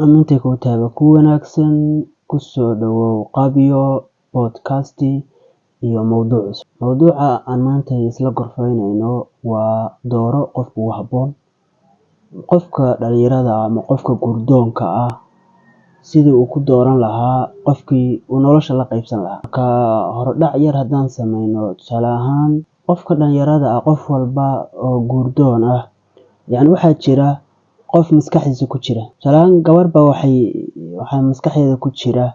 Amintay ku tahay ku wanaagsan ku soo dhawow Qabyo podcast iyo mowduuc cusub. Mowduuca aan maanta isla gorfaynayno waa dooro qof ugu habboon. Qofka dhalinyarada ama qofka gurdoonka ah sidii uu ku dooran lahaa qofkii uu nolosha la qaybsan lahaa. Marka hordhac yar haddaan sameyno tusaale ahaan qofka dhalinyarada ah qof walba oo gurdoon ah waxaa jira qof maskaxdiisa ku jira. Tusaale ahaan gabar baa waxaa maskaxdeeda ku jira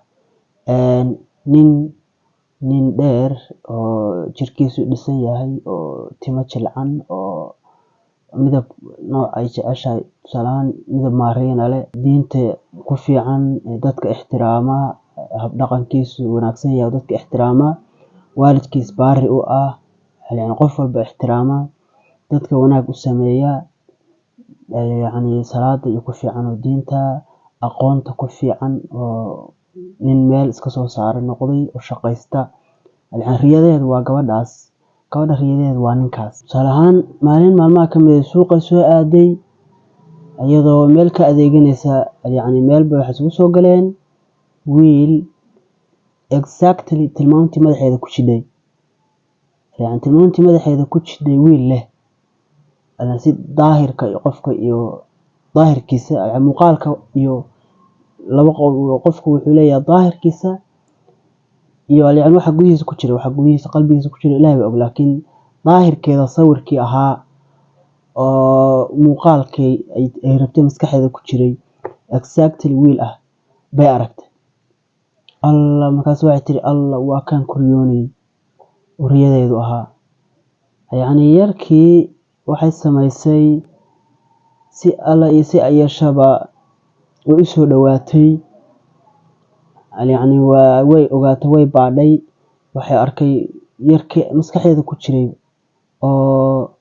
nin dheer oo jirkiisu dhisan yahay oo timo jilcan oo midab nooc ay jeceshahay tusaale ahaan midab maariina leh, diinta ku fiican, dadka ixtiraama, hab dhaqankiisu wanaagsan yahay, dadka ixtiraama, waalidkiis baari u ah, qof walba ixtiraama, dadka wanaag u sameeya, salaada iyo ku fiican oo diinta, aqoonta ku fiican oo nin meel iska soo saaray noqday oo shaqaysta. Riyadeedu waa gabadhaas, gabadha riyadeedu waa ninkaas. Tusaale ahaan maalin maalmaha ka mid ah suuqa soo aaday iyadoo meel ka adeeganaysa meel bay wax isugu soo galeen wiil exactly tilmaantii madaxeeda ku jidhay. Tilmaantii madaxeeda ku jidhay wiil leh si daahirka iyo qofka iyo daahirkiisa muuqaalka iyo laba qofku wuxuu leeyahay daahirkiisa iyo waxa gudihiisa ku jira, waxa gudihiisa qalbigiisa ku jira Ilaahay baa og, laakiin daahirkeeda sawirkii ahaa oo muuqaalkii ay rabtay maskaxdeeda ku jiray exactly wiil ah bay aragtay. Markaas waxay tiri Allah waa kan kuryoonay riyadeedu ahaa. Yarkii waxay samaysay si alla iyo si ay yeeshaba way u soo dhawaatay. Way ogaatay, way baadhay, waxay arkay yarkii maskaxdeeda ku jiray oo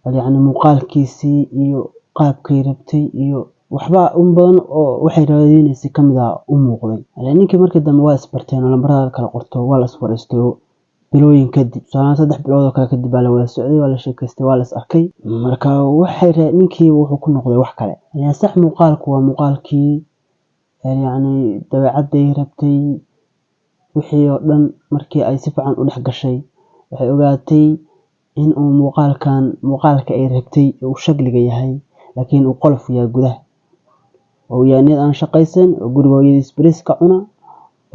muuqaalkiisii iyo qaabkay rabtay iyo waxba badan oo waxay raadinaysay ka mid ah u muuqday. Ninkii markii dambe waa isbarteen oo lambarada kala qorto waa la iswareysto bilooyin kadib. Tusaale 3 bilood oo kale kadib baa la wada socday, waa la sheekaystay, waa la is arkay. Marka ninkii wuxuu ku noqday wax kale. Sax muuqaalku waa muuqaalkii dabeecadday rabtay wixii oo dhan markii ay si fiican u dhex gashay waxay ogaatay in uu muuqaalka ay rabtay uu shakliga yahay laakiin uu qolof yahay gudaha. Oo yahay mid aan shaqaysan, oo guriga hooyadiis bariis ka cuna,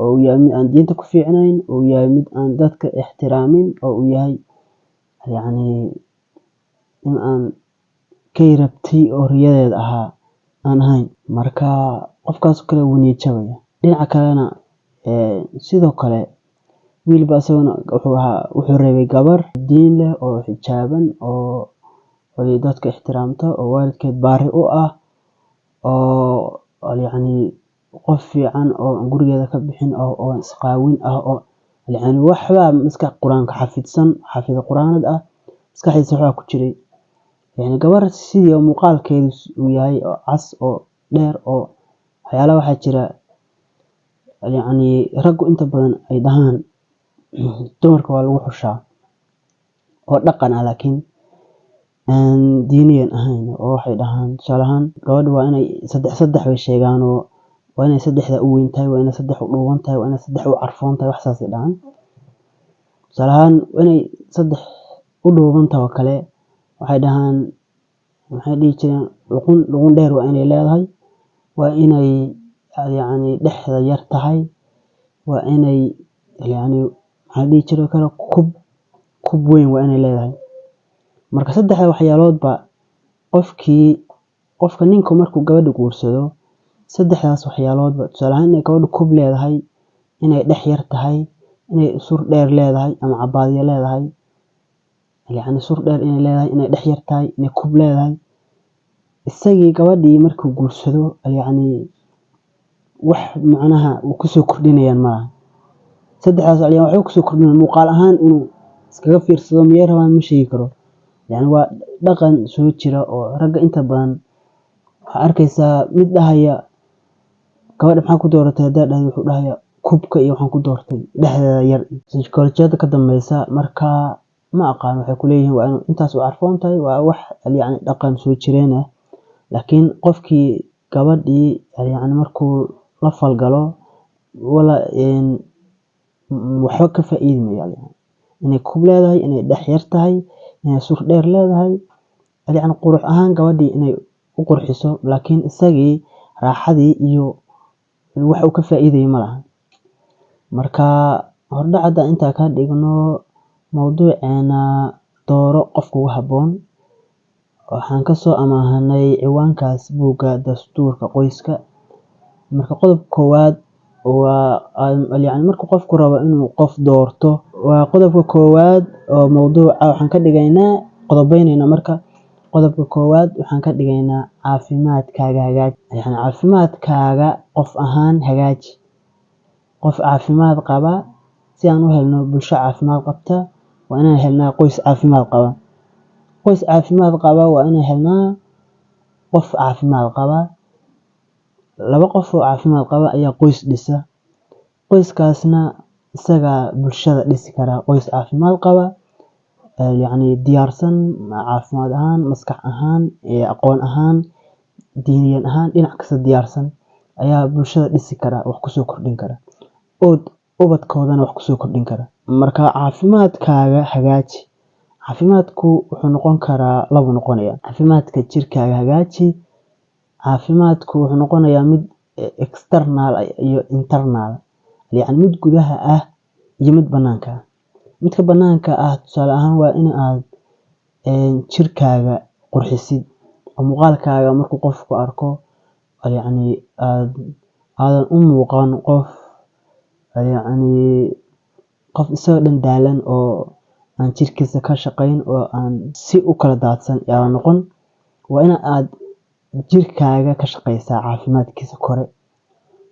oo yahay mid aan diinta ku fiicnayn, oo yahay mid aan dadka ixtiraamin, oo yahay in aan kay rabtay oo riyadeeda ahaa aan ahayn. Marka qofkaas kale wuu niyad jabaya. Dhinaca kalena sidoo kale wiil baa isaguna wuxuu rabay gabar diin leh oo xijaaban oo dadka ixtiraamta oo waalidkeed baari u ah oo qof fiican oo gurigeeda ka bixin oo isqaawin ah oo waxba maskax quraanka xaafid quraanad ah maskaxdiisa waxa ku jiray. Gabar sidii muuqaalkeedu uu yahay oo cas oo dheer oo waxyaalaha waxaa jira raggu inta badan ay dhahaan dumarka waa lagu xushaa oo dhaqan ah laakiin diiniyan ahayn oo waxay dhahaan tusaale ahaan gabadhu waa inay saddex bay sheegaan oo waa inay saddexda u weyn tahay, waa inay saddex u dhuuban tahay, waa inay saddex u carfoon tahay, wax saas ay dhahaan. Tusaale ahaan inay saddex u dhuuban tahay oo kale waxay dhahaan waxay dhihi jireen luqun dheer waa inay leedahay, waa inay dhexda yar tahay, waa inay waxaa dhihi jiray kale kub weyn waa inay leedahay. Marka saddexda waxyaaloodba qofka ninku markuu gabadha guursado saddexdaas waxyaaloodba tusaale ahaan inay gabadhu kub leedahay, inay dhex yar tahay, inay sur dheer leedahay ama cabaadiyo leedahay, sur dheer inay leedahay, inay dhex yar tahay, inay kub leedahay. Isagii gabadhii markuu guursado wax macnaha uu ku soo kordhinayaan maaha. Saddexdaas waxay ku soo kordhinayaan muuqaal ahaan inuu iskaga fiirsado miyay rabaan ma sheegi karo. Waa dhaqan soo jira oo ragga inta badan waxaa arkaysaa mid dhahaya gabadha maxaa ku dooratay hadaa dhahay wuxuu dhahaya kubka iyo waxaan ku doortay dhexdeeda yar. Psychology ka dambaysa marka ma aqaan waxay ku leeyihiin waa inuu intaas u carfoon tahay waa wax dhaqan soo jireen ah laakiin qofkii gabadhii yacni markuu la falgalo wala waxba ka faa'iidi maayo yacni inay kub leedahay, inay dhex yar tahay, inay sur dheer leedahay, yacni qurux ahaan gabadhii inay u qurxiso, laakiin isagii raaxadii iyo wax uu ka faa'iidayo ma lahan. Marka hordhac haddaan intaa ka dhigno mawduuceena dooro qofka ugu habboon, waxaan kasoo amaahanay ciwaankaas buugga dastuurka qoyska. Marka qodobka koowaad waa yacni marka qofku rabo inuu qof doorto, waa qodobka koowaad oo mawduuca waxaan ka dhigaynaa qodobeynayna. Marka qodobka koowaad waxaan ka dhigaynaa caafimaadkaaga hagaaji, yacni caafimaadkaaga qof ahaan hagaaji. Qof caafimaad qaba si aan u helno bulsho caafimaad qabta waa inaan helnaa qoys caafimaad qaba. Qoys caafimaad qaba waa inaan helnaa qof caafimaad qaba. Laba qof oo caafimaad qaba ayaa qoys dhisa. Qoyskaasna isaga bulshada dhisi kara. Qoys caafimaad qaba yacni diyaarsan caafimaad ahaan, maskax ahaan, aqoon ahaan, diiniyan ahaan, dhinac kasta diyaarsan ayaa bulshada dhisi kara, wax kusoo kordhin kara, ubadkoodana wax kusoo kordhin kara. Marka caafimaadkaaga hagaaji. Caafimaadku wuxuu noqon karaa laba noqonaya. Caafimaadka jirkaaga hagaaji. Caafimaadku wuxuu noqonayaa mid external iyo internal, yacni mid gudaha ah iyo mid banaanka ah. Midka banaanka ah tusaale ahaan waa in aad jirkaaga qurxisid oo muuqaalkaaga markuu qofku arko yacni aadan u muuqan yacni qof isagoo dhan daalan oo aan jirkiisa ka shaqayn oo aan si u kala daadsan yaa noqon. Waa in aad jirkaaga ka shaqaysaa caafimaadkiisa kore.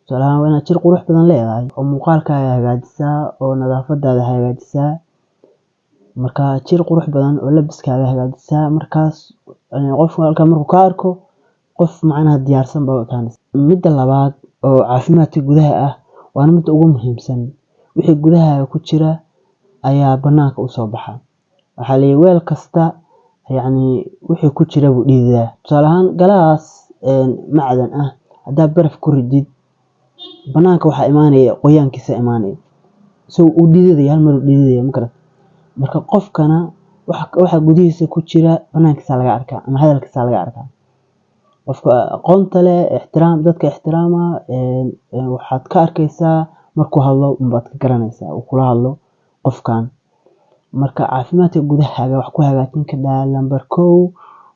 Tusaale ahaan waa inaad jir qurux badan leedahay oo muuqaalkaaga hagaajisaa oo nadaafadaada hagaajisaa. Marka jir qurux badan oo labiskaaga hagaajisaa, markaas qofka halkaa markuu ka arko qof macnaha diyaarsan baa u ekaanaysa. Midda labaad oo caafimaadka gudaha ah waana midda ugu muhiimsan. Wixii gudahaaga ku jira ayaa banaanka u soo baxa. Waxaa la yidhi weel kasta yacni wixii ku jira buu dhididaa. Tusaale ahaan galaas macdan ah haddaad baraf ku ridid, banaanka waxaa imaanaya qoyaankiisa imaanaya. So uu dhididaya, hal mar uu dhididaya ma garat. Marka qofkana waxa gudihiisa ku jira banaankiisa laga arkaa ama hadalkiisa laga arkaa. Qofka aqoonta leh dadka ixtiraama waxaad ka arkaysaa markuu hadlo unbaad ka garanaysaa uu kula hadlo qofkan. Marka caafimaadka gudahaaga wax ku hagaajin kadhaa lambar 1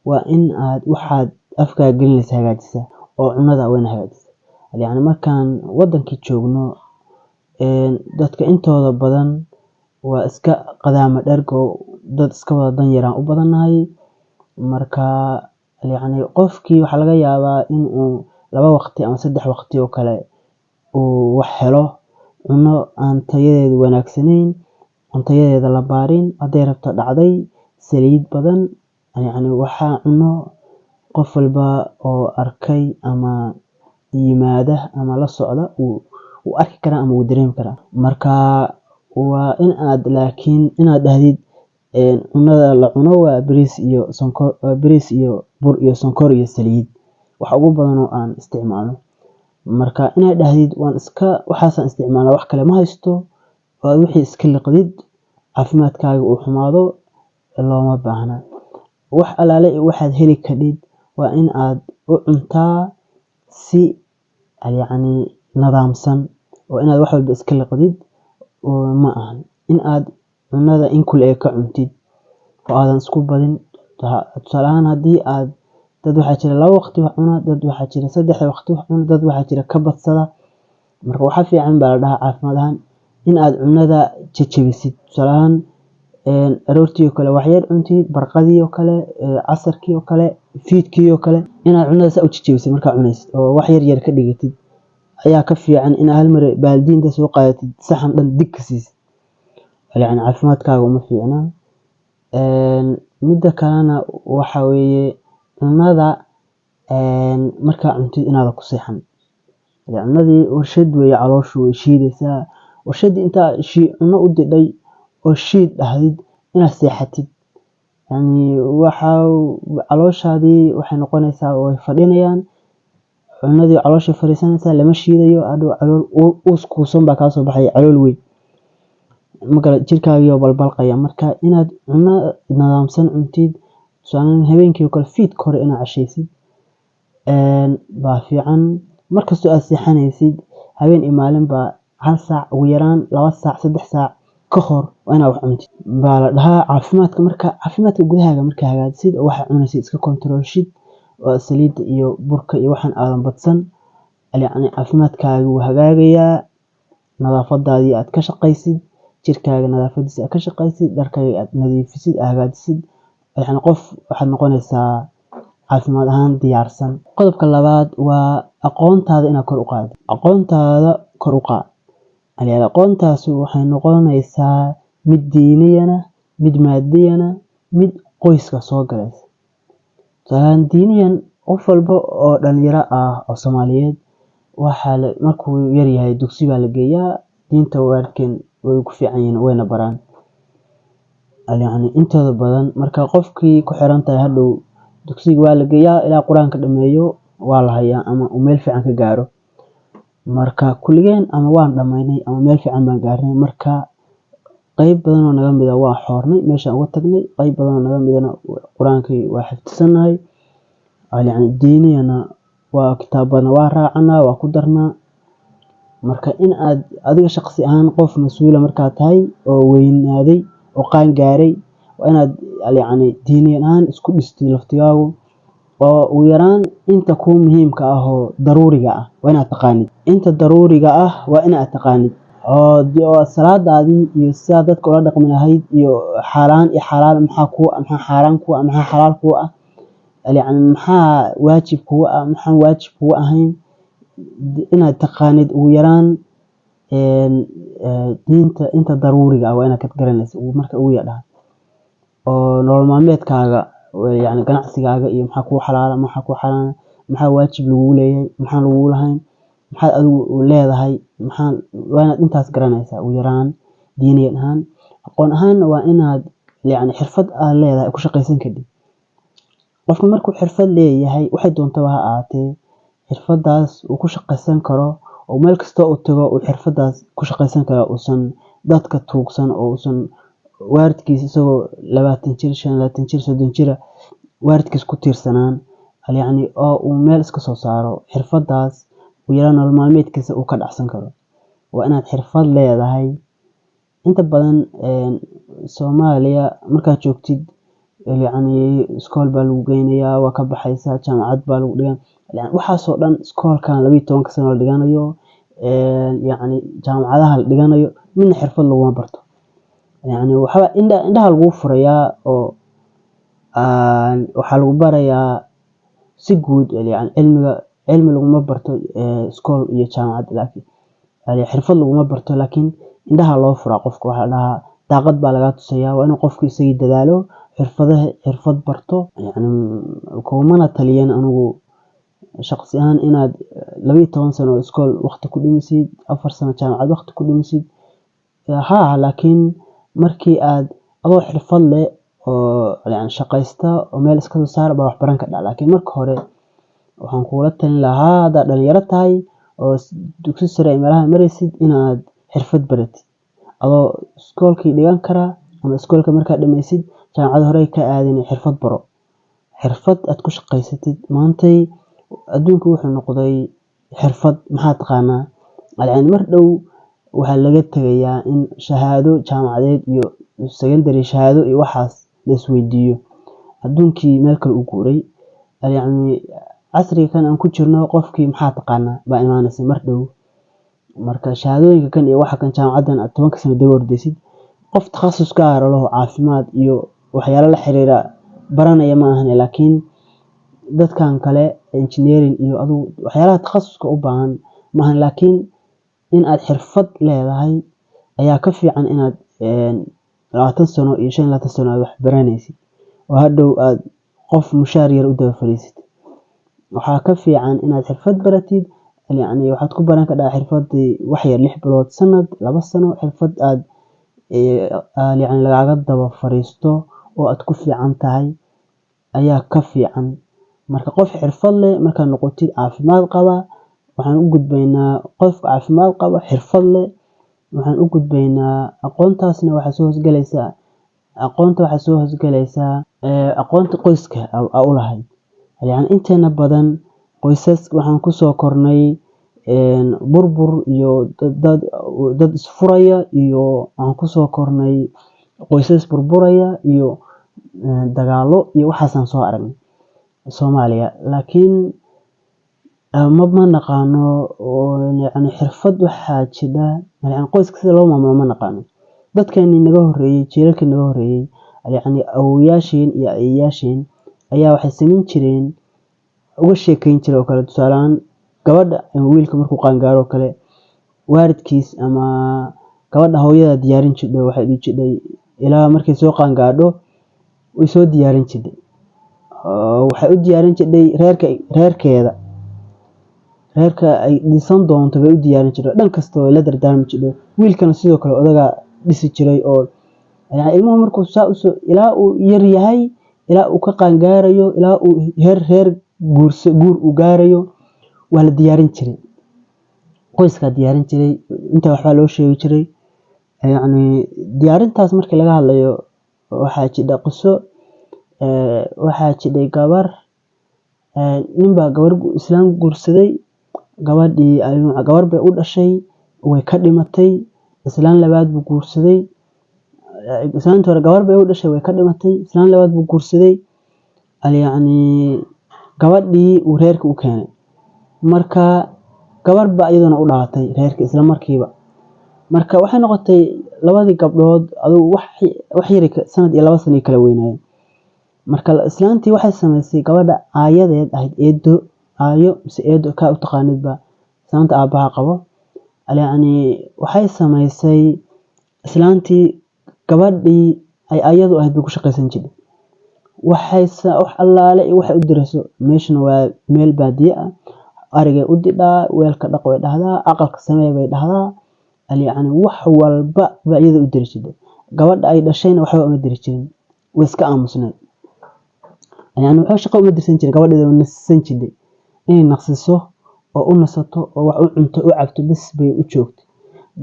waa in aad waxaad afkaaga gelinaysa hagaajisa oo cunada waa in hagaajisa. Yacni markaan wadankii joogno dadka intooda badan waa iska qadaama dhargo, dad iska wada dan yaraan u badanahay. Marka yacni qofkii waxaa laga yaabaa in uu 2 waqti ama 3 waqti oo kale uu wax helo cuno aan tayadeedu wanaagsanayn, aan tayadeeda la baarin, hadday rabto dhacday saliid badan. Yacni waxaa cuno qof walba oo arkay ama yimaada ama la socda uu arki karaa ama uu dareemi karaa. Marka waa in aad laakiin inaad dhahdid cunada la cuno waa bariis iyo sonkor, bariis iyo bur iyo sonkor iyo saliid wax ugu badan oo aan isticmaalno. Marka inaad dhahdid waxaasaan isticmaalnaa wax kale ma haysto oo wixii iska liqdid caafimaadkaaga uu xumaado looma baahna. Wax alaale waxaad heli kadhid waa in aad u cuntaa si yacni nadaamsan oo inaad wax walba iska liqdid oo ma ahan in aad cunada in kul ee ka cuntid oo aadan isku badin. Tusaale ahaan haddii aad dad waxaa jira 2 waqti wax cuna, dad waxaa jira 3 waqti wax cuna, dad waxaa jira ka badsada. Marka waxa fiican baa la dhahaa caafimaad ahaan in aad cunada jajabisid. Tusaale ahaan aroortii oo kale wax yar cuntid, barqadii oo kale, casarkii oo kale, fiidkii oo kale inaad cunada saa u jajabisid markaa cunaysid oo wax yar ka dhigatid ayaa ka fiican in hal mar baaldiinta soo qaadatid saxan dhan dig ka siisid. Yacni caafimaadkaaga uma fiicna. Midda kalena waxa weeye cunada markaa cuntid inaad ku seexan. Cunadii warshad weeye, calooshu way shiidaysaa. Warshadii intaa cuno u didhay oo shiid dhahdid inaad seexatid. Yacni calooshaadii waxay noqonaysaa way fadhinayaan cunadii caloosha fariisanaysaa, lama shiidayo, hadhow calool uus kuusan baa kaa soo baxaya, calool weyn marka jirkaagii oo balbalqaya. Marka inaad cuno nidaamsan cuntid, tusaale habeenkii oo kale fiidka hore inaad cashaysid baa fiican. Markastoo aad seexanaysid habeen iyo maalinba 1 saac ugu yaraan 2 saac 3 saac ka hor waa inaad wax cuntid baa la dhahaa. Caafimaadka gudahaaga markaa hagaajisid oo waxa cunaysid iska controlshid oo saliidda iyo burka iyo waxaan aadan badsan, yacni caafimaadkaaga wuu hagaagayaa. Nadaafadaadii aad ka shaqaysid, jirkaaga nadaafadiisa aad ka shaqaysid, dharkaaga aad nadiifisid, hagaajisid, yacni qof waxaad noqonaysaa caafimaad ahaan diyaarsan. Qodobka labaad waa aqoontaada inaad kor u qaadid. Aqoontaada kor u qaad. Aqoontaas waxay noqonaysaa mid diiniyana, mid maadiyana, mid qoyska soo galaysa. Tusaale diiniyan qof walba oo dhalinyaro ah oo Soomaaliyeed markuu yar yahay dugsi baa la geeyaa, diinta waalidkeen way ku fiican yihiin wayna baraan. Yacni intooda badan marka qofkii ku xiran tahay hadhow dugsiga waa la geeyaa ilaa quraanka dhameeyo waa la hayaa ama uu meel fiican ka gaaro. Marka kulligeen ama waan dhamaynay ama meel fiican baan gaarnay. Marka qayb badan oo naga mid ah waa xoornay meeshaan uga tagnay, qayb badan oo naga midana quraankii waa xifdisanahay. Yacni diiniyana waa kitaabana waa raacanaa, waa ku darnaa. Marka in aad adiga shaqsi ahaan qof mas'uul markaa tahay oo weynaaday oo qaan gaaray waa inaad yacni diiniyan ahaan isku dhistid laftigaagu oo ugu yaraan inta ku muhiimka ah oo daruuriga ah waa inaad taqaanid. Inta daruuriga ah waa inaad taqaanid oo salaadaadii iyo sida dadka ula dhaqmi lahayd iyo xaaraan iyo xalaal maxaa xaaraan ku ah, maxaa xalaal ku ah, yacni maxaa waajib ku ah, maxaa waajib ku ahayn inaad taqaanid ugu yaraan. Diinta inta daruuriga ah waa inaad ka garanaysid marka ugu yadhaan oo nolol maalmeedkaaga yacni ganacsigaaga iyo maxaa ku xalaal maxaa ku xaraan, maxaa waajib lagu leeyahay, maxaa lagu lahayn, maxaad adigu leedahay, waa inaad intaas garanaysaa ugu yaraan diiniyan ahaan. Aqoon ahaan waa inaad yacni xirfad aad leedahay ku shaqaysan kadib. Qofka markuu xirfad leeyahay waxay doontaba ha ahaatee xirfadaas uu ku shaqaysan karo oo meel kasta uu tago uu xirfadaas ku shaqaysan karo, uusan dadka tuugsan oo uusan waalidkiisa isagoo 20 jir 25 jir 30 jir waalidkiisa ku tiirsanaan, yacni oo uu meel iska soo saaro xirfadaas ugu yaraan nolol maalmeedkiisa uu ka dhacsan karo. Waa inaad xirfad leedahay. Inta badan Soomaaliya markaad joogtid yacni iskool baa lagu geynayaa, waa ka baxaysaa, jaamacad baa lagu dhigan, yacni waxaasoo dhan iskoolkan 12 sano la dhiganayo, yacni jaamacadaha la dhiganayo midna xirfad laguma barto. Yacni waxba indhaha lagu furayaa oo waxaa lagu barayaa si guud yacni cilmi laguma barto iskool iyo jaamacad, laakiin xirfad laguma barto, laakiin indhaha loo furaa qofka. Waxaa la dhahaa daaqad baa laga tusayaa, waa inuu qofku isagii dadaalo xirfad barto. Yacni kumana taliyan anigu shaqsi ahaan inaad 12 sano iskool waqti ku dhimisid, 4 sano jaamacad waqti ku dhimisid. Laakiin markii aad adoo xirfad leh oo yacni shaqaysta oo meel iska soo saar baa wax baran kartaa. Laakiin marka hore waxaan kugula talin lahaa haddaad dhalinyaro tahay oo dugsi sare meelaha maraysid inaad xirfad baratid adoo iskoolkii dhigan kara ama iskoolka markaad dhammaysid jaamacad hore ka aadin xirfad baro. Xirfad aad ku shaqaysatid maantay adduunku wuxuu noqday xirfad maxaa taqaanaa. Yacni mar dhow waxaa laga tagayaa in shahaado jaamacadeed iyo secondary shahaado iyo waxaas la isweydiiyo. Adduunkii meel kale u guuray. Yacni casriga kan aan ku jirno qofkii maxaa taqaanaa baa imaanaysa mar dhow. Marka shahaadooyinka kan iyo waxa kan jaamacadan aad 10 sano daba ordaysid qof takhasus gaar ah oo caafimaad iyo waxyaalo la xiriira baranaya ma ahan. Laakiin dadkan kale engineering iyo waxyaalaha takhasuska u baahan ma ahan. Laakiin in aad xirfad leedahay ayaa ka fiican inaad 20 sano iyo 25 sano aad wax baranaysid oo hadhow aad qof mushaar yar u daba fariisid. Waxaa ka fiican inaad xirfad baratid. Yacni waxaad ku baran kartaa xirfadii wax yar 6 bilood, sanad, 2 sano xirfad aad yacni lagaaga daba fariisto oo aad ku fiican tahay ayaa ka fiican marka qof xirfad leh marka noqotid caafimaad qaba waxaan u gudbaynaa qof caafimaad qaba xirfad leh waxaan u gudbaynaa aqoontaasna waxa soo hosgalaysaa aqoonta qoyska u lahayd yani inteena badan qoysas waxaan ku soo kornay burbur iyo dad isfuraya iyo aan ku soo kornay qoysas burburaya iyo dagaalo iyo waxaasaan soo aragnay Soomaaliya laakiin ma naqaano yani xirfad waxaa jira yani qoyska sida loo maamulo ma naqaano dadkeenii naga horeeyay jiilalkii naga horeeyay yani awoowayaasheen iyo ayeeyaasheen ayaa waxay sameyn jireen uga sheekeyn jiray oo kale tusaalaan gabadha ama wiilka markuu qaangaaro kale waalidkiis ama gabadha hooyada diyaarin jirtay waxay dhigi jirtay ilaa markay soo qaangaadho way soo diyaarin jirtay waxay u diyaarin jirtay reerka ay dhisan doonto bay u diyaarin jirtay dhan kasta oo la dardaarmi jirtay wiilkana sidoo kale odaga dhisi jiray oo yani ilmuhu markuu ilaa uu yar yahay ilaa uu ka qaangaarayo ilaa uu heer guur u gaarayo waa la diyaarin jiray qoyska diyaarin jiray inta waxba loo sheegi jiray yani diyaarintaas markii laga hadlayo waxaa jira qiso waxaa jiray gabar ninbaa gabar islaam guursaday gabar bay u dhashay way ka dhimatay islaan labaad buu guursaday islaantii hore gabar bay u dhashay way ka dhimatay islaan labaad buu guursaday yani gabadhii uu reerka u keenay marka gabar baa iyaduna u dhalatay reerka isla markiiba marka waxay noqotay labadii gabdhood aduu wax yar sanad iyo 2 sano kala weynaayeen marka islaantii waxay sameysay gabadha aayadeed ahayd eedo ka u taqaanidba islaanta aabaha qabo yani waxay sameysay islaantii gabadhii ay ayadu ahayd ku shaqaysan jirtay wax allaale waxay u dirayso meeshana waa meel baadiye ah ariga u didhaa weelka dhaq way dhahdaa aqalka samee bay dhahdaa yani wax walba ba iyada u diri jirtay gabadha ay dhashayna waxba uma diri jirin way iska aamusnay yani waxa shaqo uma dirsan jiray gabadheeda u nasan jirtay inay naqsiso oo u nasato oo wax u cunto u cabto bas bay u joogtay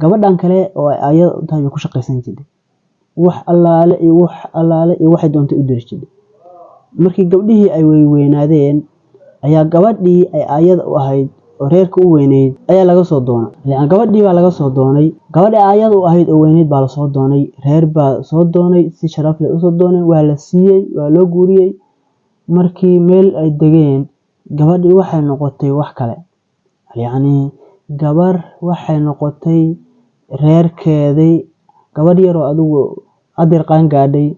gabadhan kale oo ayada u tahay ku shaqaysan jirtay wax allaale iyo waxay doontay u diri jirtay markii gabdhihii ay weynaadeen ayaa gabadhii ay ayada u ahayd oo reerka u weyneyd ayaa laga soo doonay yani gabadhii baa laga soo doonay gabadhii ayada u ahayd oo weyneyd baa la soo doonay reer baa soo doonay si sharaf leh u soo doonay waa la siiyay waa loo guuriyay markii meel ay degeen gabadhii waxay noqotay wax kale yani gabar waxay noqotay reerkeedii gabadh yar oo adigu adeer qaan gaadhay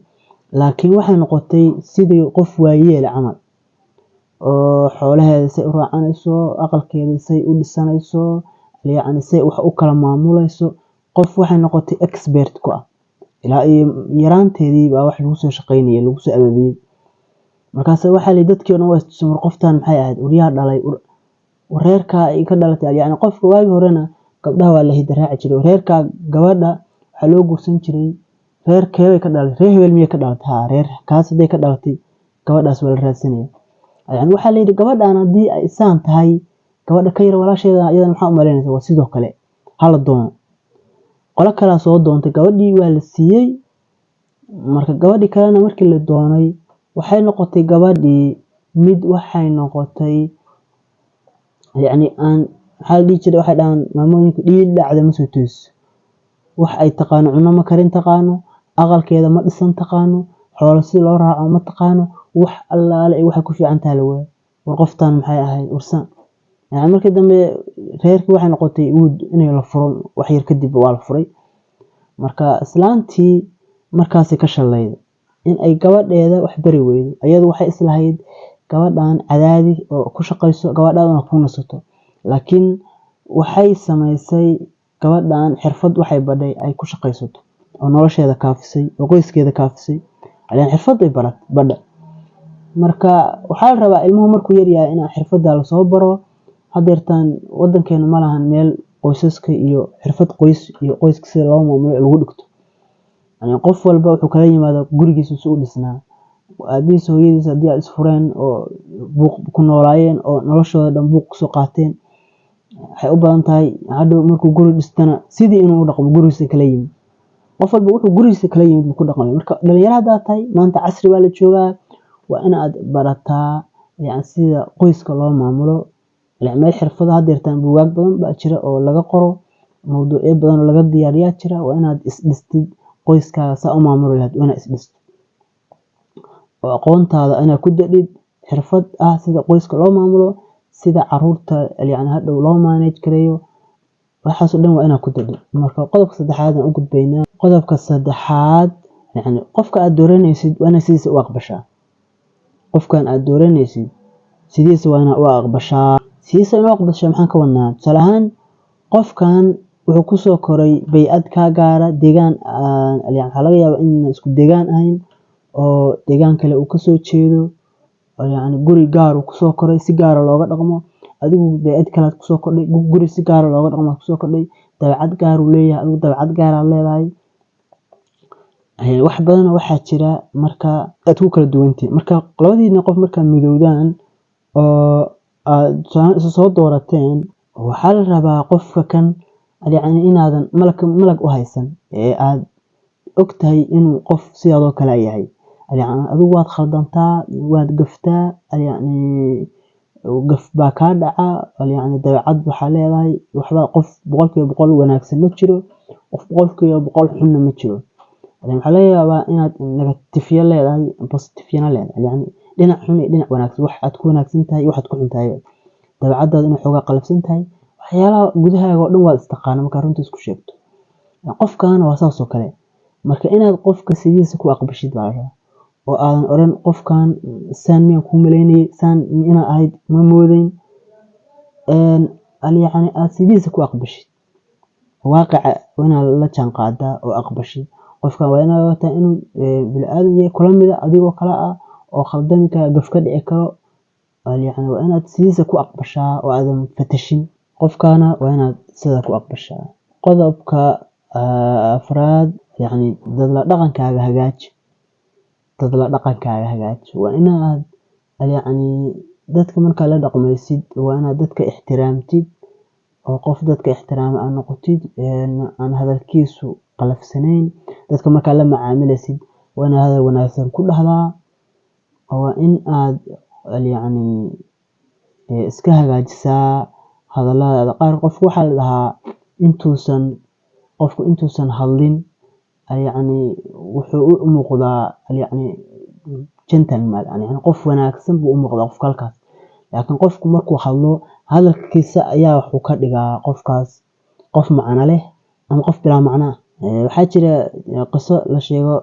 laakiin waxay noqotay sidii qof waayeel camal oo xoolaheeda say u raacanayso aqalkeeda say u dhisanayso yani say wax u kala maamulayso qof waxay noqotay expert ku ah ilaa yaraanteedii baa wax lagu soo shaqeynayay lagu soo abaabiyay markaas waxa la dadkii oo waa sumar qoftan maxay ahayd uriyaa dhalay reerka ay ka dhalatay yani qofka waagi horena gabdhaha waa la hidaraaci jiray reerka gabadha waxa loo guursan jiray reerkeeda ka dhalatay reer hebel miya ka dhalatay reer kaas haday ka dhalatay gabadhaas waa la raadsanaya yani waxa la yiri gabadhan hadii ay isaan tahay gabadha ka yar walaasheeda iyada maxaa u maleynaysaa waa sidoo kale hala doono qola kala soo doontay gabadhii waa la siiyay marka gabadhii kalena markii la doonay waxay noqotay gabadhii mid waxay noqotay yani aan hal dhijir waxay dhaan maamooyinku dhiil dhacda ma soo toos wax ay taqaano cunno ma karin taqaano aqalkeeda ma dhisan taqaano xoolo si loo raaco ma taqaano wax allaale ay waxa ku fiican tahay war qoftan maxay ahayd ursan yani markii dambe reerkii waxay noqotay inay la furo wax yar kadib waa la furay marka islaantii markaas ka shalayday in ay gabadheeda wax bari weydo ayadu waxay islahayd gabadhan cadaadi oo ku shaqayso gabadhaadana ku nasato laakiin waxay sameysay gabadhan xirfad waxay badhay ay ku shaqaysato oo nolosheeda kaafisay oo qoyskeeda kaafisay ayaan xirfad ay badha marka waxa la rabaa ilmuhu markuu yar yahay in xirfada la soo baro hadeertan wadankeena ma lahan meel qoysaska iyo xirfad qoyska sida loo maamulo lagu dhigto yani qof walba wuxuu kala yimaado gurigiisa soo dhisnaa aabihiis hooyadiis haddii ay isfureen oo buuq ku noolaayeen oo noloshooda dhan buuq kusoo qaateen, waxay u badan tahay hadhow markuu guri dhistana sidii inuu u dhaqmo gurigiisa kala yimid. qof walba wuxuu gurigiisa kala yimid buu ku dhaqmay. Marka dhalinyaro haddaad tahay maanta casri baa la joogaa, waa inaad barataa sida qoyska loo maamulo. meel xirfado haddeertaan buugaag badan baa jira oo laga qoro, mawduucyo badan oo laga diyaariyaa jira. waa inaad isdhistid qoyskaaga saa u maamuli lahayd, waa inaad isdhistid oo aqoontaada inaad ku dadhid xirfad ah sida qoyska loo maamulo, sida caruurta hadhow loo manage gareeyo. waxaas oo dhan waa inaad ku dadhid. Marka qodobka saddexaad aan u gudbaynaa. Qodobka saddexaad qofka aad dooranaysid waa inaad sidiisa u aqbashaa. qofkan aad dooranaysid sidiisa waa inaad u aqbashaa. sidiisa inaad u aqbashaa maxaan ka wadnaa? Tusaale ahaan qofkan wuxuu kusoo koray bay'ad kaa gaara, deegaan waxaa laga yaabaa inaan isku deegaan ahayn oo deegaan kale uu kasoo jeedo, guri gaar uu kusoo koray si gaara looga dhaqmo. adigu bay'ad kalaad kusoo kordhay, guri si gaara looga dhaqmo kusoo kordhay, dabeecad gaar uu leeyahay, adigu dabeecad gaaraad leedahay. wax badan waxaa jira marka aad ku kala duwantihiin. Marka labadiina qof markaa midowdaan oo aad isu soo doorateen, waxaa la rabaa qofka kan inaadan malag u haysan ee aad ogtahay inuu qof sidaadoo kale yahay. adigu waad khaldantaa, waad gaftaa, gaf baa kaa dhaca, dabeecad waxaa leedahay. waxba qof 100% wanaagsan ma jiro, qof 100% xunna ma jiro. waxaa laga yaabaa inaad negative leedahay, positive leedahay, dhinac xun iyo dhinac wanaagsan. wax aad ku wanaagsan tahay, waxaad ku xun tahay. dabeecadaada inay xoogaa qalafsan tahay. waxyaalaha gudahaaga oo dhan waad istaqaana markaa runta isku sheegto. qofkan waa saas oo kale. marka inaad qofka sidiisa ku aqbashid baa la rabaa, oo aadan oran qofkan saan miyaan kuu malaynayay, saan inaad ahayd ma moodayn. aad sidiisa ku aqbashid. waaqica waa inaad la jaan qaadaa oo aqbashid. qofkan waa inaad ogaataa inuu bini'aadan yahay kula mida adigoo kale ah, oo khaldami kara, gaf ka dhici karo. waa inaad sidiisa ku aqbashaa oo aadan fatashin. qofkaana waa inaad sidaa ku aqbashaa. qodobka afraad, dadla dhaqankaaga hagaaji. dadla dhaqankaaga hagaaji. waa inaad dadka markaa la dhaqmaysid waa inaad dadka ixtiraamtid, oo qof dadka ixtiraama aad noqotid, aan hadalkiisu qalafsanayn. dadka markaa la macaamilaysid waa inaad hadal wanaagsan ku dhahdaa. waa in aad iska hagaajisaa hadalladaada. qaar qofka waxaa la dhahaa qofku intuusan hadlin wuxuu u muuqdaa gentleman, qof wanaagsan buu u muuqdaa qofka halkaas. laakiin qofku markuu hadlo, hadalkiisa ayaa wuxuu ka dhigaa qofkaas qof macno leh ama qof bilaa macno ah. waxaa jira qiso la sheego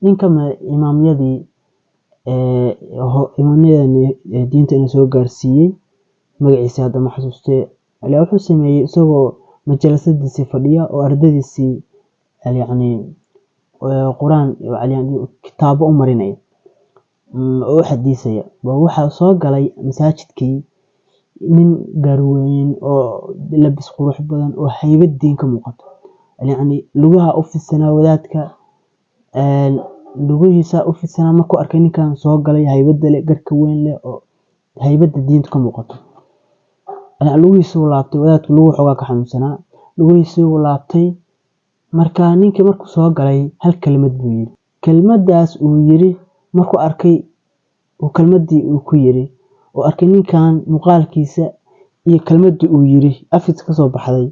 nin ka mid imaamyadii diinta inuu soo gaarsiiyey, magaciisa hadda ma xasuustee. wuxuu sameeyey isagoo majalasadiisii fadhiya oo ardadiisii quraan kitaabo u marinaya oo u xadiisaya. waxaa soo galay masaajidkii nin gaarweyn oo labis qurux badan oo haybad diin ka muuqato. lugaha u fidsanaa wadaadka, lugihiisa u fidsanaa. markuu arkay ninkan soo galay haybada leh, garka weyn leh, oo haybada diinta ka muuqato, lugihiisuu laabtay. wadaadku lugu xoogaa ka xanuunsanaa, lugihiisuu laabtay. marka ninkii markuu soo galay hal kelmad buu yiri. kelmadaas uu yiri markuu arkay, kelmadii uu ku yiri oo arkay ninkan muuqaalkiisa iyo kelmadii uu yiri afkiisa ka soo baxday,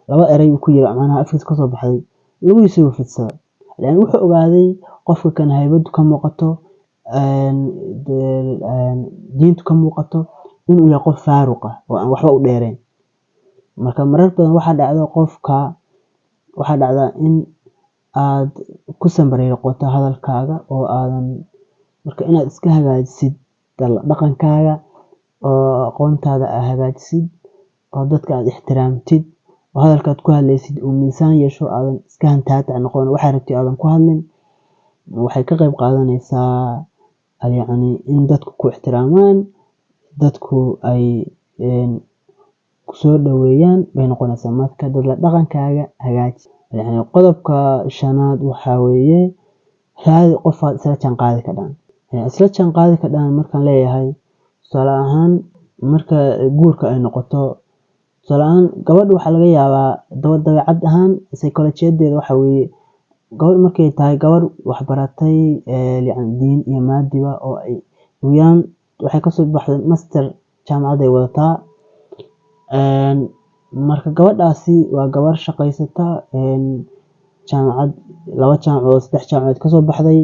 laba eray uu ku yiri macnaha afkiisa ka soo baxday, lugihiisuu fidsaday. wuxuu ogaaday qofka kan haybadu ka muuqato, diintu ka muuqato, inuu yahay qof faaruq ah oo aan waxba u dheerayn. marka marar badan waxaa dhacda in aad ku sambareeqoto hadalkaaga, oo aadan marka inaad iska hagaajisid dhaqankaaga, oo aqoontaada aad hagaajisid, oo dadka aad ixtiraamtid, oo hadalkaad ku hadlaysid uu miisaan yeesho, aadan iska hantaatac noqon, waxaa rabtid aadan ku hadlin. waxay ka qayb qaadanaysaa in dadku ku ixtiraamaan, dadku ay kusoo dhaweeyaan bay noqonaysaa. marka dadla dhaqankaaga hagaaji. qodobka shanaad waxaa weeye raadi qof aad isla jaan qaadi kadhaan. Isla jaan qaadi kadhaan markaan leeyahay tusaale ahaan marka guurka ay noqoto tusaale ahaan gabadha waxaa laga yaabaa dabeecad ahaan psychology-yadeeda waxa weeye gabadh markay tahay gabadh wax baratay yacni diin iyo maadiba oo ay weeyaan waxay kasoo baxday master jaamacad ay wadataa marka gabadhaasi waa gabar shaqaysata jaamacad 2 jaamacadood 3 jaamacadood kasoo baxday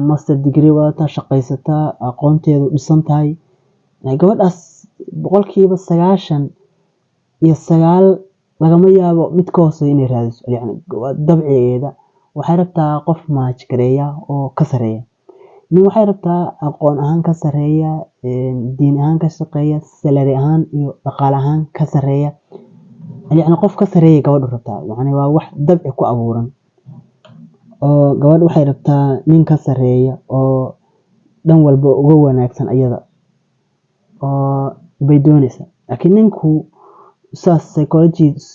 master degree wadata shaqaysata aqoonteedu dhisan tahay gabadhaas boqolkiiba 99 lagama yaabo mid ka hooseeya inay raadiso yacni dabcigeeda waxay rabtaa qof match gareeya oo ka sareeya nin waxay rabtaa aqoon ahaan ka sareeya diin ahaan ka shaqeeya salary ahaan iyo dhaqaale ahaan ka sareeya yacni qof ka sareeya gabadhu rabtaa yacni waa wax dabci ku abuuran oo gabadhu waxay rabtaa nin ka sareeya oo dhan walba uga wanaagsan ayada oo bay doonaysaa laakiin ninku saas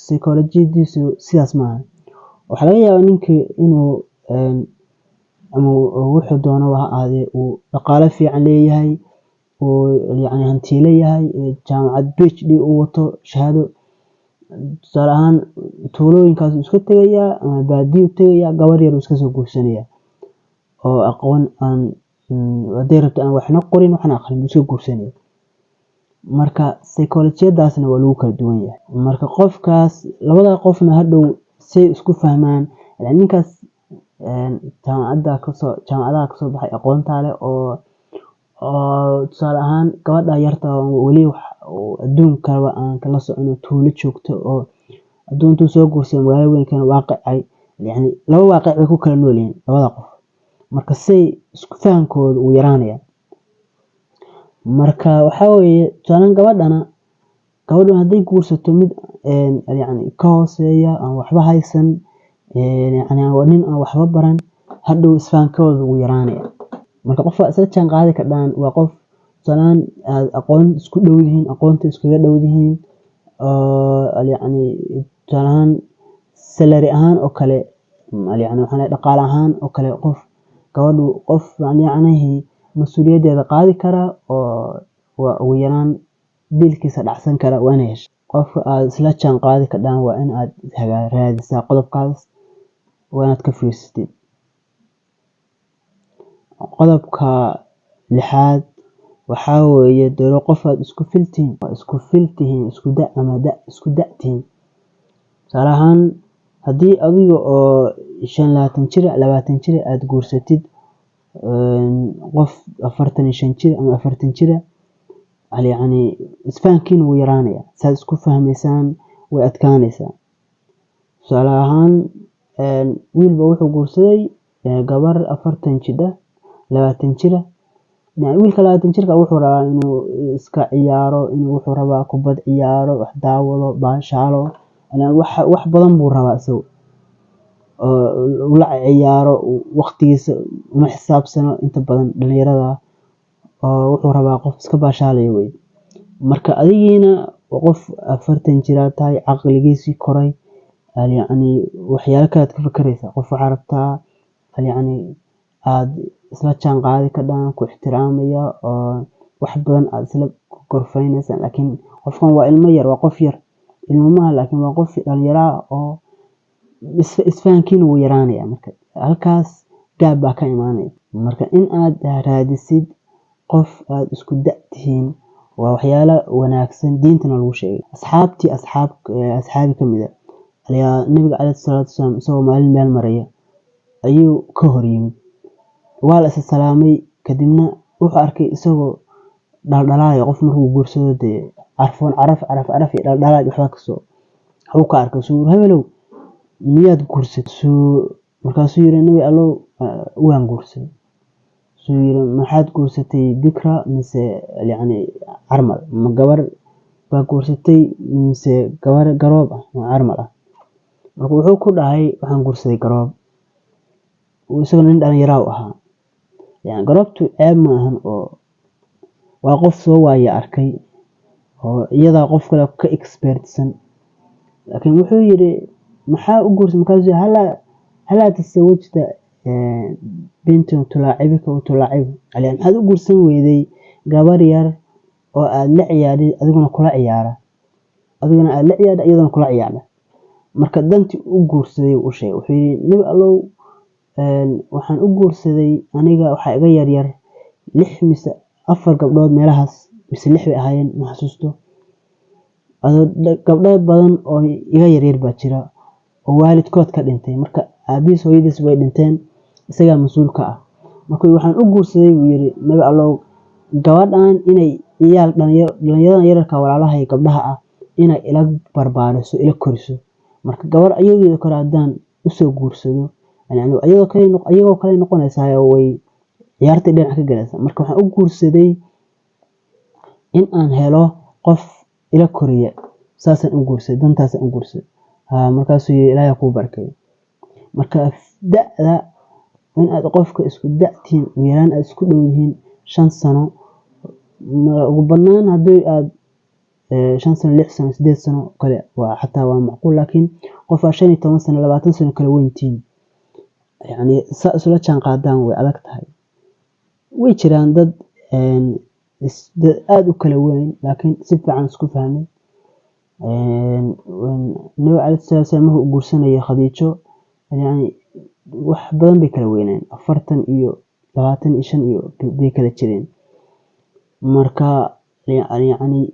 psychology-diisu sidaas maaha waxaa laga yaabaa ninkii inuu ama wuxuu doono ha ahaadee uu dhaqaale fiican leeyahay oo yacni hantiile yahay jaamacad PhD uu wato shahaado tusaale ahaan tuulooyinkaas iska tegayaa ama baadiyo tegayaa gabar yar iska soo guursanaya oo aqoon aan haday rabto aan waxna qorin waxna aqrin iska guursanaya marka psychology-daasna waa lagu kala duwan yahay marka qofkaas labada qofna hadhow say isku fahmaan ninkaas jaamacadaha kasoo baxay aqoonta leh oo tusaale ahaan gabadha yarta weli wax adduunkaba aan kala socono tuulo joogto oo adduuntu soo guursan magaalo weyn kan waaqicay yacni laba waaqic bay ku kala nool yihiin labada qof marka say isku fahankooda uu yaraanaya marka waxaa weeye tusaale gabadhan hadday guursato mid yacni ka hooseeya aan waxba haysan yacni nin aan waxba baran hadhow isfahankooda uu yaraanaya marka qof isla jaan qaadi kadhaan waa qof tusaale aad aqoon isku dhow yihiin aqoonta iskaga dhow yihiin yacni tusaale ahaan salary ahaan oo kale yacni waxaa dhaqaale ahaan oo kale gabadhu qof yacni mas-uuliyadeeda qaadi kara oo waa ugu yaraan biilkiisa dhacsan kara waa inay hesho qofka aad isla jaan qaadi kadhaan waa in aad raadisaa qodobkaas waa inaad ka fiirsatid qodobka 6aad waxaa weeye daro qof aad isku filtihiin isku da ama isku da'tihiin tusaale ahaan haddii adiga oo 25 jir 20 jir aad guursatid qof 45 jir ama 40 jir yacni isfahankiina wuu yaraanaya saad isku fahmaysaan way adkaanaysaa tusaale ahaan wiilba wuxuu guursaday gabar 40 jir 20 jir wiilka 20 jirka wuxuu rabaa inuu iska ciyaaro inuu wuxuu rabaa kubad ciyaaro wax daawado baashaalo wax badan buu rabaa isagu oo la ciyaaro waqtigiisa uma xisaabsano inta badan dhalinyarada oo wuxuu rabaa qof iska baashaalayo wey marka adigiina qof 40 jir tahay caqligiisii koray yacni waxyaalo kale ka fakaraysa qof waxaa rabtaa yacni aad isla jaan qaadi kadhaan ku ixtiraamaya oo wax badan aad isla gorfaynaysaa laakiin qofkan waa ilmo yar waa qof yar ilmo maaha laakiin waa qof dhalinyaro oo isfahankiina wuu yaraanaya marka halkaas gaab baa ka imaanaya marka in aad raadisid qof aad isku da'tihiin waa waxyaalo wanaagsan diintana lagu sheegay asxaabi kamid ayaa nabiga calayhi salaatu wasalaam isagoo maalin meel maraya ayuu ka hor yimid waa la salaamay kadibna wuxuu arkay isagoo dhaldhalaalaya qof markuu guursado dee caraf iyo dhaldhalaal waxba kasoo wuxuu ka arkay suu hebelow miyaad guursatay markaasuu yiri nabi allow waan guursaday suu yiri maxaad guursatay bikra mise yacni carmal ma gabar baa guursatay mise gabar garoob ah oo carmal ah marka wuxuu ku dhahay waxaan guursaday garoob isagoo nin dhalinyaro ahaa yacni garoobtu ceeb ma ahan oo waa qof soo waaya arkay oo iyada qof kale ka expertsan laakiin wuxuu yiri maxaa u guursaday markaasuu hala tasawajta bintu tulaacibika wa tulaacibu yani maxaad u guursan weyday gabar yar oo aad la ciyaadid adiguna kula ciyaara adiguna aad la ciyaadid iyaduna kula ciyaara marka dantii u guursaday u sheegay wuxuu yiri nabi allow waxaan u guursaday aniga waxa iga yar yar 6 mise 4 gabdhood meelahaas mise 6 bay ahaayeen ma xasuusto gabdho badan oo iga yar yar baa jira oo waalidkood ka dhintay marka aabiis hooyadiis way dhinteen isaga mas'uulka ah marka waxaan u guursaday buu yiri nabi allow gabadhan inay iyaal dhalinyarada yararka walaalahay gabdhaha ah inay ila barbaariso ila koriso marka gabar ayageedo kale hadaan u soo guursado yani ayagoo kale noqonaysaa way ciyaarta dhinac ka galaysaa marka waxaan u guursaday in aan helo qof ila koriya saasan u guursaday dantaas u guursaday markaasuu Ilaahay ku barkay marka da'da in aad qofka isku da'tiin weeraan aad isku dhowyihiin 5 sano ugu badnaan hadii aad 5 sano 6 sano 8 sano kale waa xataa waa macquul laakiin qof 15 sano 20 sano kale weyntiin yani isla jaan qaadaan way adag tahay way jiraan dad aad u kala weyn laakiin si fiican isku fahmay nabi cali sallallahu u guursanayay Khadiijo yani wax badan bay kala weyneen 40 iyo 25 iyo bay kala jireen marka yani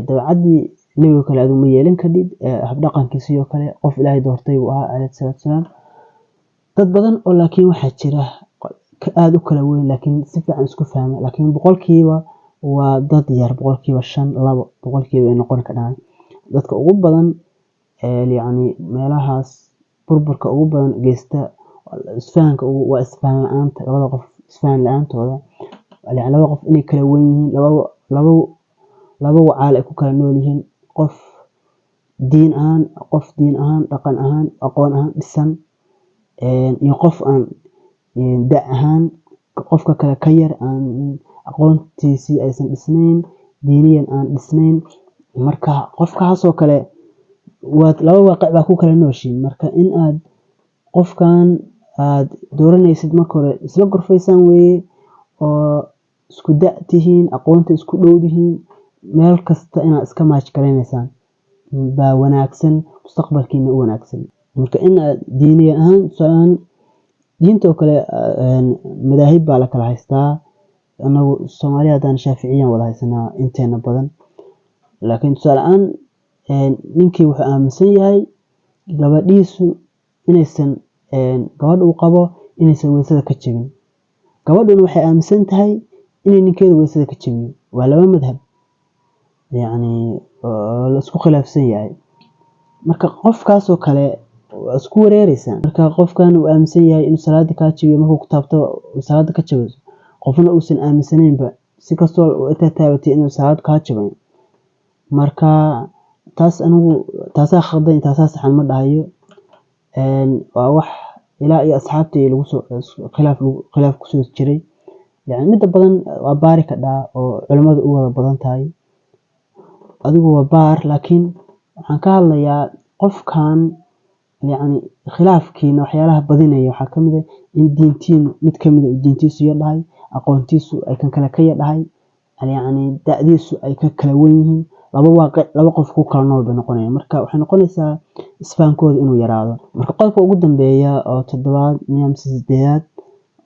dabacadii nabiga kale aad uma yeelan kadib hab dhaqankiisa iyo kale qof Ilaahay doortay uu ahaa alayhi salaam dad badan oo laakiin waxa jira aad u kala weyn laakiin si fiican isku fahmay laakiin boqolkiiba waa dad yar boqolkiiba 5 2 boqolkiiba ay noqon karaan dadka ugu badan yani meelahaas burburka ugu badan geesta isfahanka waa isfahan la'aanta labada qof isfahan la'aantooda yani laba qof inay kala weyn yihiin laba wacaal ay ku kala nool yihiin qof diin ahaan dhaqan ahaan aqoon ahaan dhisan iyo qof aan da ahaan qofka kale ka yar aan aqoontiisii aysan dhisnayn diiniyan aan dhisnayn marka qofkaas oo kale waa laba waaqi baa ku kala nooshiin marka in aad qofkan aad dooranaysid marka hore isla gorfaysan weeye oo isku da'tihiin aqoonta isku dhowdihiin meel kasta inaad iska match gareynaysaan baa wanaagsan mustaqbalkiina u wanaagsan marka in aad diiniyan ahaan diinta kale madaahib baa la kala haystaa anagu Soomaaliya hadaan Shaafiiciyan wada haysanaa inteena badan laakiin tusaalean ninkii wuxuu aaminsan yahay gabadhiisu inaysan gabadh uu qabo inaysan weysada ka jabin gabadhuna waxay aaminsan tahay inay ninkeeda weysada ka jabiyo waa laba madhab yani la isku khilaafsan yahay marka qofkaas oo kale isku wareeraysan marka qofkan uu aaminsan yahay in salaada ka jabiyo markuu ku taabto salaada ka jabiyo qofna uusan aaminsanaynba si kastoo uu taabatay inuu salaad ka jabin marka taas anigu taas khaldan taas saxan ma dhahayo waa wax ilaa iyo asxaabtii lagu soo khilaaf ku soo jiray yani mid badan waa baari ka dhaa oo culimadu u wada badan tahay adigu waa baar laakiin waxaan ka hadlayaa qofkan yani khilaafkiina waxyaalaha badinaya waxa kamid ah in diintiin mid kamid ah diintiisu yahay aqoontiisu ay kan kale ka yahay yani da'diisu ay ka kala weyn yihiin laba qof ku kala nool bay noqonayaan marka waxay noqonaysaa isfaankooda inuu yaraado marka qodobka ugu dambeeya oo 7aad nidaamka 8aad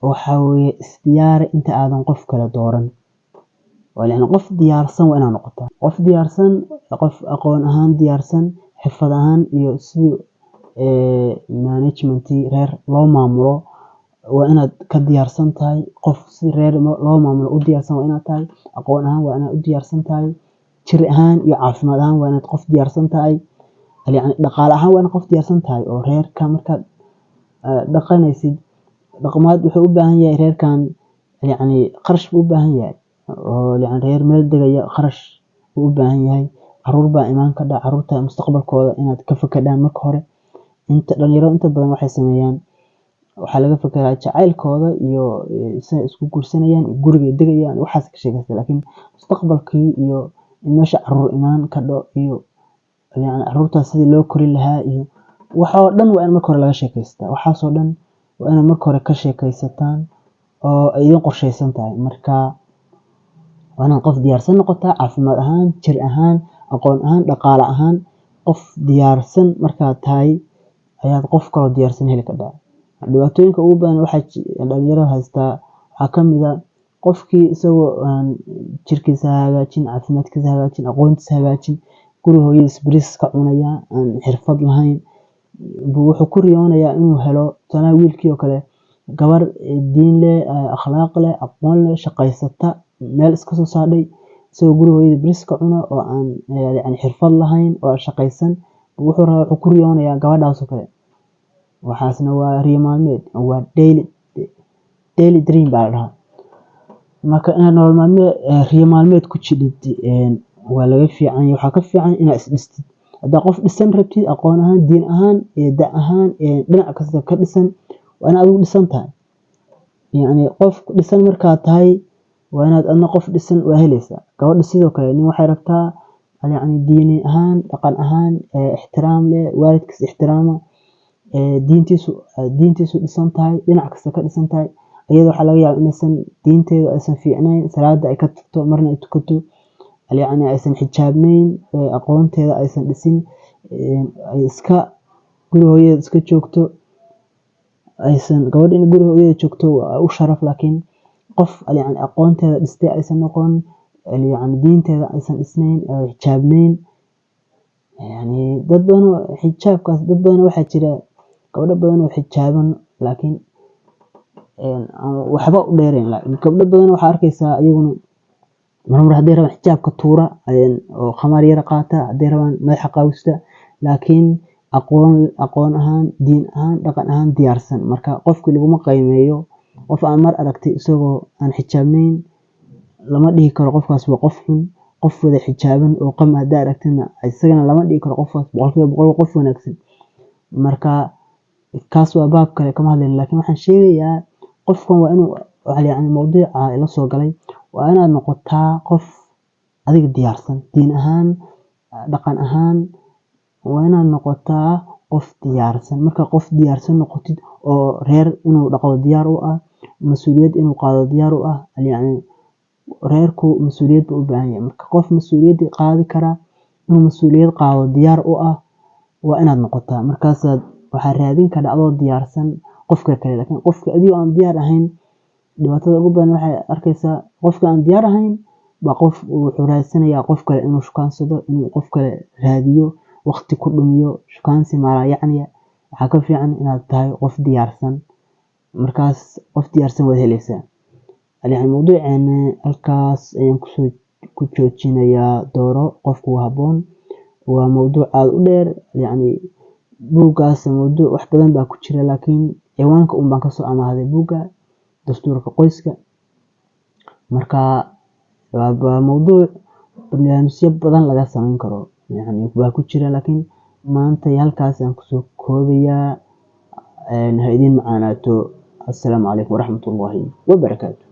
waxa weeye isdiyaar inta aadan qof kala dooran walaal qof diyaarsan waa inaad noqotaa qof diyaarsan qof aqoon ahaan diyaarsan xirfad ahaan iyo sidii management reer loo maamulo waa inaad ka diyaarsan tahay qof si reer loo maamulo u diyaarsan waa inaad tahay aqoon ahaan waa inaad u diyaarsan tahay jir ahaan iyo caafimaad ahaan waa inaad qof diyaarsan tahay yani dhaqaale ahaan waa inaad qof diyaarsan tahay oo reerka markaad dhaqanaysid dhaqamaad wuxuu u baahan yahay reerkan yani qarash u baahan yahay oo yani reer meel degaya qarash u baahan yahay caruur baa imaan ka dhac caruurta mustaqbalkooda inaad ka fakadaan marka hore inta dhalinyarada inta badan waxay sameeyaan waxa laga fakaraa jacaylkooda iyo isay isku guursanayaan guriga degayaan waxaas ka sheegaysa laakiin mustaqbalkii iyo meesha caruur imaan ka dhac iyo yani caruurta sidii loo korin lahaa iyo waxa oo dhan waa in marka hore laga sheekaystaa waxaas oo dhan waa inaad marka hore ka sheekaysataan oo ay idin qorshaysan tahay. Marka waa inaad qof diyaarsan noqotaa caafimaad ahaan, jir ahaan, aqoon ahaan, dhaqaale ahaan. Qof diyaarsan markaad tahay ayaad qof kaloo diyaarsan heli kartaa. Dhibaatooyinka ugu badan dhalinyarada haystaa waxaa ka mid ah qofkii isagoo aan jirkiisa hagaajin, caafimaadkiisa hagaajin, aqoontiisa hagaajin, guriga hooyadiis bariis ka cunaya, aan xirfad lahayn, wuxuu ku riyoonayaa inuu helo wiilkii oo kale gabar diin leh, akhlaaq leh, aqoon leh, shaqaysata, meel iska soo saartay, isagoo guriga hooyadii bariis ka cuna oo aan xirfad lahayn oo aan shaqaysan. Wuxuu ku riyoonayaa gabadhaas oo kale. Waxaasna waa riyo maalmeed, waa daily dream baa la dhahaa. Marka inaad riyo maalmeed ku jidhid waa laga fiican yahay. Waxaa ka fiican inaad is dhistid. Haddaa qof dhisan rabtid, aqoon ahaan, diin ahaan, da ahaan, dhinac kasta ka dhisan, waa inaad adigu dhisan tahay. Qof dhisan markaad tahay waa inaad adna qof dhisan waa helaysaa. Gabadha sidoo kale nin waxay rabtaa diini ahaan, dhaqan ahaan, ixtiraam leh, waalidkiis ixtiraama, diintiisu dhisan tahay, dhinac kasta ka dhisan tahay. Iyada waxaa laga yaabaa inaysan diinteedu aysan fiicnayn, salaada ay ka tagto, marna ay tukato, aysan xijaabnayn, aqoonteeda aysan dhisin, ay iska guriga hooyadeed iska joogto. Gabadha in guriga hooyadeed joogto waa u sharaf, laakiin qof aqoonteeda dhistay aysan noqon, diinteeda aysan dhisnayn, xijaabnayn. Dad badan waxaa jira gabdho badan oo xijaaban laakiin waxba u dheerayn. Gabdho badan waxaa arkaysaa iyaguna marmar hadday rabaan xijaabka tuura oo khamaar yar qaata, hadday rabaan madaxa qaawista, laakiin aqoon ahaan, diin ahaan, dhaqan ahaan diyaarsan. Marka qofkii laguma qiimeeyo. Qof aan mar aragtay isagoo aan xijaabnayn lama dhihi karo qofkaas waa qof xun. Qof wada xijaaban oo qam haddaa aragtina isagana lama dhihi karo qofkaas boqolkiiba boqol qof wanaagsan. Marka kaas waa baab kale kama hadlayno, laakiin waxaan sheegayaa qofkan waa inuu mowduuca la soo galay waa inaad noqotaa qof adiga diyaarsan, diin ahaan, dhaqan ahaan. Waa inaad noqotaa qof diyaarsan. Marka qof diyaarsan noqotid oo reer inuu dhaqdo diyaar u ah, mas'uuliyad inuu qaado diyaar u ah, reerku mas'uuliyad buu u baahan yahay. Marka qof mas'uuliyad qaadi kara, inuu mas'uuliyad qaado diyaar u ah waa inaad noqotaa. Markaasaad waxaa raadin kartaa adoo diyaarsan qofka kale. Laakiin qofka adigoo aan diyaar ahayn, dhibaatada ugu badan waxay arkaysaa qofka aan diyaar ahayn baa wuxuu raadsanayaa qof kale inuu shukaansado, inuu qof kale raadiyo, waqti ku dhumiyo, shukaansi malayacniya. Waxaa ka fiican inaad tahay qof diyaarsan. Markaas qof diyaarsan waad helaysaa. Mowduuceena halkaas ayaan ku joojinayaa. Dooro qofku habboon. Waa mowduuc aad u dheer. Buuggaas mowduuc wax badan baa ku jira, laakiin ciwaanka un baan kasoo amaahday buugga dastuurka qoyska. Marka waa mowduuc barnaamijyo badan laga samayn karo baa ku jira, laakiin maanta halkaas ayaan kusoo koobayaa. Ha idin macaanaato. Assalaamu calaykum waraxmatullaahi wabarakaatuh.